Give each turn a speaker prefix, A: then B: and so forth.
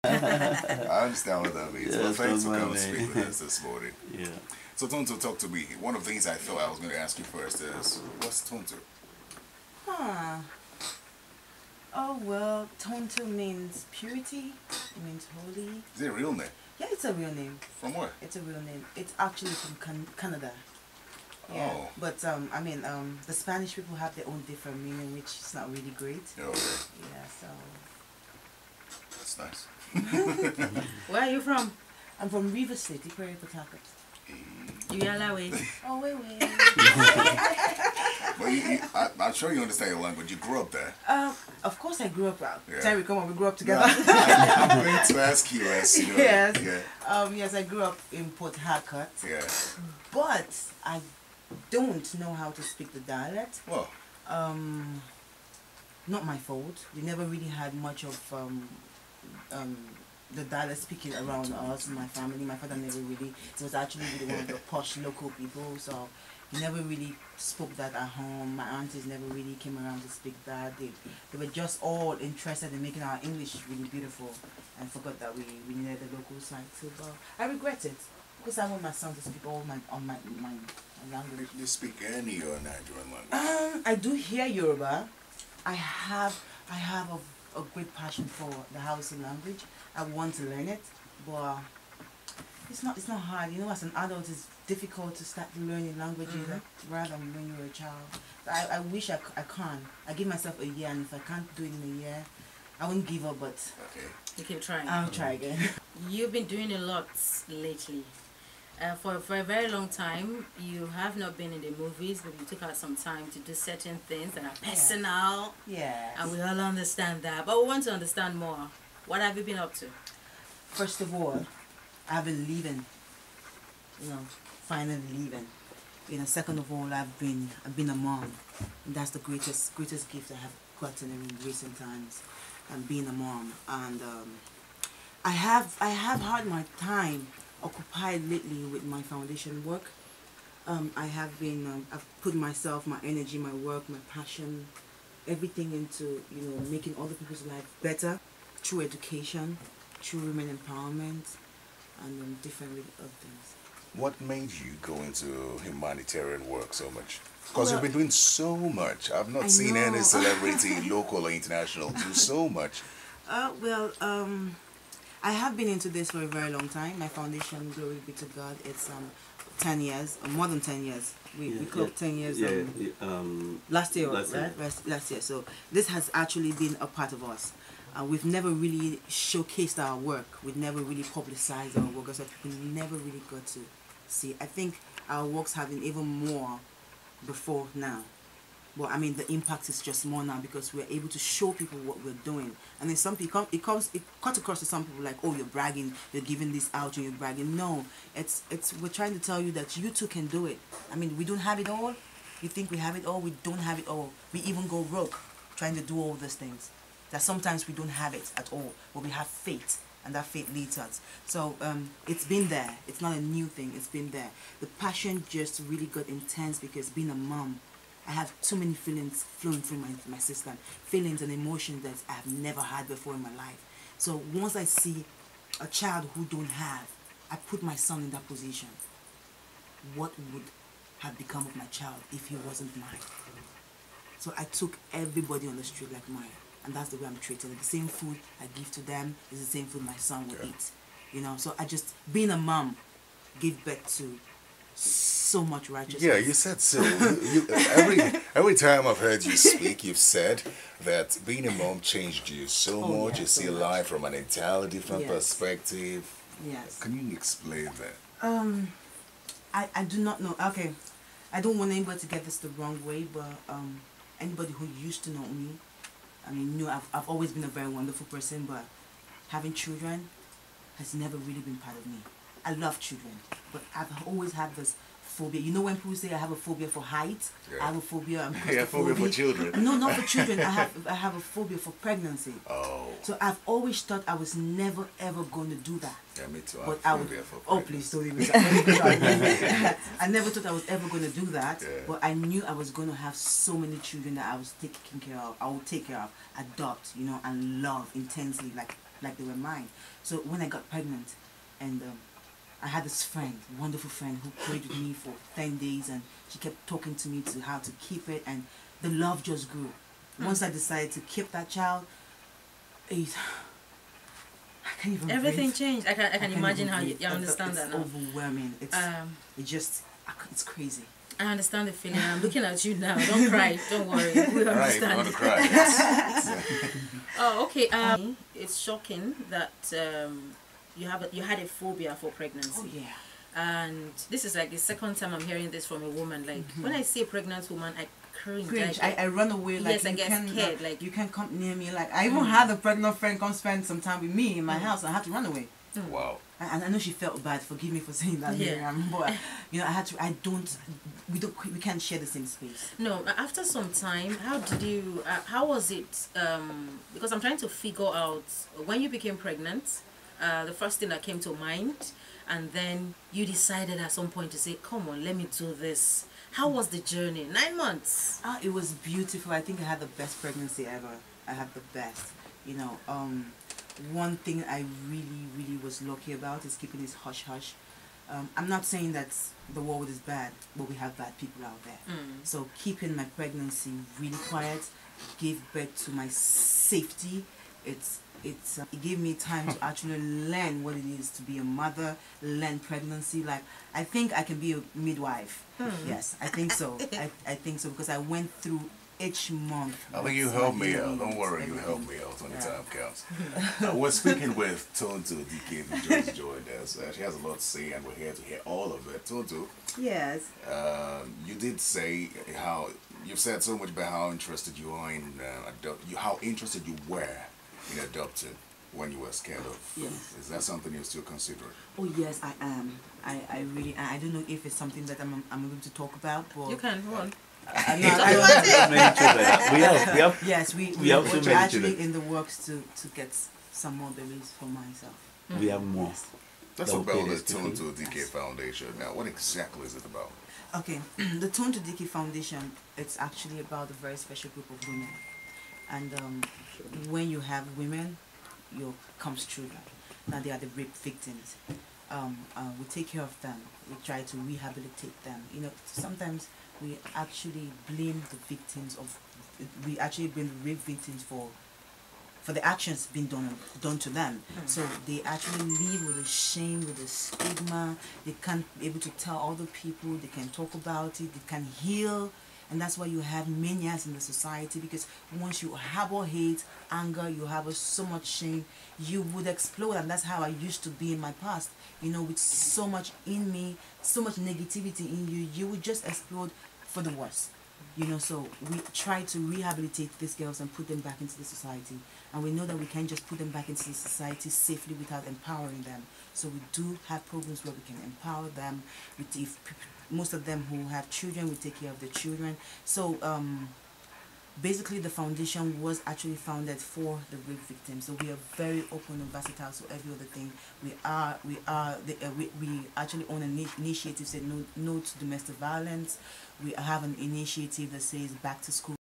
A: I understand what that means.
B: Yeah,
A: Well, thanks for
B: fun,
A: coming to
B: man.
A: speak with us this morning.
B: Yeah.
A: So, Tonto, talk to me. One of the things I thought I was going to ask you first is, what's Tonto?
C: Huh. Oh, well, Tonto means purity. It means holy.
A: Is it a real name?
C: Yeah, it's a real name.
A: From where?
C: It's a real name. It's actually from Canada. Yeah.
A: Oh.
C: But, I mean, the Spanish people have their own different meaning, which is not really great.
A: Okay.
C: Yeah, so...
A: That's nice.
D: Where are you from?
C: I'm from River State, Akporaro, Tshakes.
D: You are that way.
C: Oh, wait.
A: Well, I'm sure you understand your language. You grew up there.
C: Of course I grew up out.
A: Yeah.
C: Terry, come on, we grew up together.
A: I'm going to ask you as you know.
C: Yes.
A: Yeah.
C: Yes, I grew up in Port Harcourt.
A: Yeah.
C: But I don't know how to speak the dialect.
A: Well.
C: Not my fault. We never really had much of the dialect speaking around us, my family. My father never really. It was actually really one of the posh local people, so he never really spoke that at home. My aunties never really came around to speak that. They were just all interested in making our English really beautiful, and forgot that we needed the local side too. But I regret it because I want my son to speak all my language.
A: Do you speak any Nigerian language?
C: I do hear Yoruba. I have a great passion for the Hausa language. I want to learn it, but it's not hard. You know, as an adult, it's difficult to start learning languages rather than when you're a child. I wish I can. I give myself a year, and if I can't do it in a year, I won't give up. But
A: Okay.
D: You keep trying.
C: I'll try again.
D: You've been doing a lot lately. For a very long time, you have not been in the movies, but you took out some time to do certain things that are personal.
C: Yeah.
D: And we all understand that. But we want to understand more. What have you been up to?
C: First of all, I've been leaving. You know, finally leaving. You know, second of all, I've been a mom. And that's the greatest gift I have gotten in recent times. And being a mom. And I have had my time occupied lately with my foundation work. I have been, I've put myself, my energy, my work, my passion, everything into, you know, making other people's life better through education, through women empowerment, and different other things.
A: What made you go into humanitarian work so much? Because
C: Well,
A: you've been doing so much. I've not seen any celebrity, local or international, do so much.
C: I have been into this for a very long time. My foundation, glory be to God, it's 10 years, more than 10 years. We clocked 10 years last year, right? Last year. So this has actually been a part of us. We've never really showcased our work. We've never really publicized our work, so people never really got to see. I think our works have been even more before now. Well, I mean, the impact is just more now because we're able to show people what we're doing. And then some people, it cuts across to some people like, oh, you're bragging, you're giving this out and you're bragging. No, we're trying to tell you that you too can do it. I mean, we don't have it all. You think we have it all? We don't have it all. We even go rogue trying to do all these things. That sometimes we don't have it at all, but we have faith, and that faith leads us. So it's been there. It's not a new thing. It's been there. The passion just really got intense because being a mom, I have too many feelings flowing through my system, feelings and emotions that I've never had before in my life. So once I see a child who don't have, I put my son in that position. What would have become of my child if he wasn't mine? So I took everybody on the street like mine, and that's the way I'm treated. The same food I give to them is the same food my son will eat. You know, so I just, being a mom, gave birth to so much righteousness.
A: Yeah, you said so. Every time I've heard you speak, you've said that being a mom changed you so much. You see life from an entirely different perspective.
C: Yes.
A: Can you explain that?
C: I do not know. Okay, I don't want anybody to get this the wrong way, but anybody who used to know me, I mean, I've always been a very wonderful person, but having children has never really been part of me. I love children, but I've always had this phobia. You know when people say I have a phobia for height? I have a phobia.
A: Phobia for children.
C: No, not for children. I have a phobia for pregnancy.
A: Oh.
C: So I've always thought I was never ever going to do that.
A: Yeah, me too.
C: But I would. Oh, please don't even. I never thought I was ever going to do that. But I knew I was going to have so many children that I was taking care of. I would take care of, adopt, you know, and love intensely, like like they were mine. So when I got pregnant, and I had this friend, wonderful friend, who prayed with me for 10 days, and she kept talking to me to how to keep it, and the love just grew. Once I decided to keep that child, I can't even
D: everything
C: breathe.
D: changed. I can imagine how you understand that now.
C: It's overwhelming. It's crazy.
D: I understand the feeling. I'm looking at you now. Don't cry. Don't worry. We understand.
A: Right, want to cry. Yes.
D: Oh, okay. It's shocking that you had a phobia for pregnancy.
C: Oh yeah.
D: And this is like the second time I'm hearing this from a woman. Like when I see a pregnant woman, I cringe.
C: I run away. Like,
D: yes, I get scared. Like
C: you can't come near me. Like I even had a pregnant friend come spend some time with me in my house. I had to run away.
A: Wow.
C: And I know she felt bad. Forgive me for saying that, Miriam. But you know, I had to. We can't share the same space.
D: No. After some time, how did you? How was it? Because I'm trying to figure out when you became pregnant. The first thing that came to mind, and then you decided at some point to say, "Come on, let me do this." How was the journey? 9 months.
C: It was beautiful. I think I had the best pregnancy ever. I had the best. You know, one thing I really was lucky about is keeping this hush-hush. I'm not saying that the world is bad, but we have bad people out there. So keeping my pregnancy really quiet, gave birth to my safety. It gave me time to actually learn what it is to be a mother, learn pregnancy. Like, I think I can be a midwife. Yes, I think so. I think so, because I went through each month.
A: I think you helped me out. Don't worry, you helped me out when the time counts. We're speaking with Tonto Dikeh, who just joined us. She has a lot to say, and we're here to hear all of it. Tonto.
C: Yes.
A: You did say how you've said so much about how interested you are in how interested you were in adopting when you were scared of.
C: Yes.
A: Is that something you're still considering?
C: Oh yes, I am. I really. I don't know if it's something that I'm able to talk about, but
D: You can go on.
C: Yes, we're actually in the works to get some more babies for myself.
B: We have more.
C: Yes.
A: That's about the Tonto Dikeh Foundation. Now, what exactly is it about?
C: Okay, the Tonto Dikeh Foundation, it's actually about a very special group of women. And when you have women, comes children. Now they are the rape victims. We take care of them. We try to rehabilitate them. You know, sometimes we actually blame the victims of. We actually blame the rape victims for the actions being done to them. So they actually live with the shame, with the stigma. They can't be able to tell other people. They can talk about it. They can heal. And that's why you have manias in the society, because once you harbor hate, anger, you harbor so much shame, you would explode. And that's how I used to be in my past. You know, with so much in me, so much negativity in you, you would just explode for the worst. You know, so we try to rehabilitate these girls and put them back into the society. And we know that we can't just put them back into the society safely without empowering them. So we do have programs where we can empower them. Most of them who have children, we take care of the children. So basically the foundation was actually founded for the rape victims. So we are very open and versatile. So every other thing, we actually own an initiative said no to domestic violence. We have an initiative that says back to school.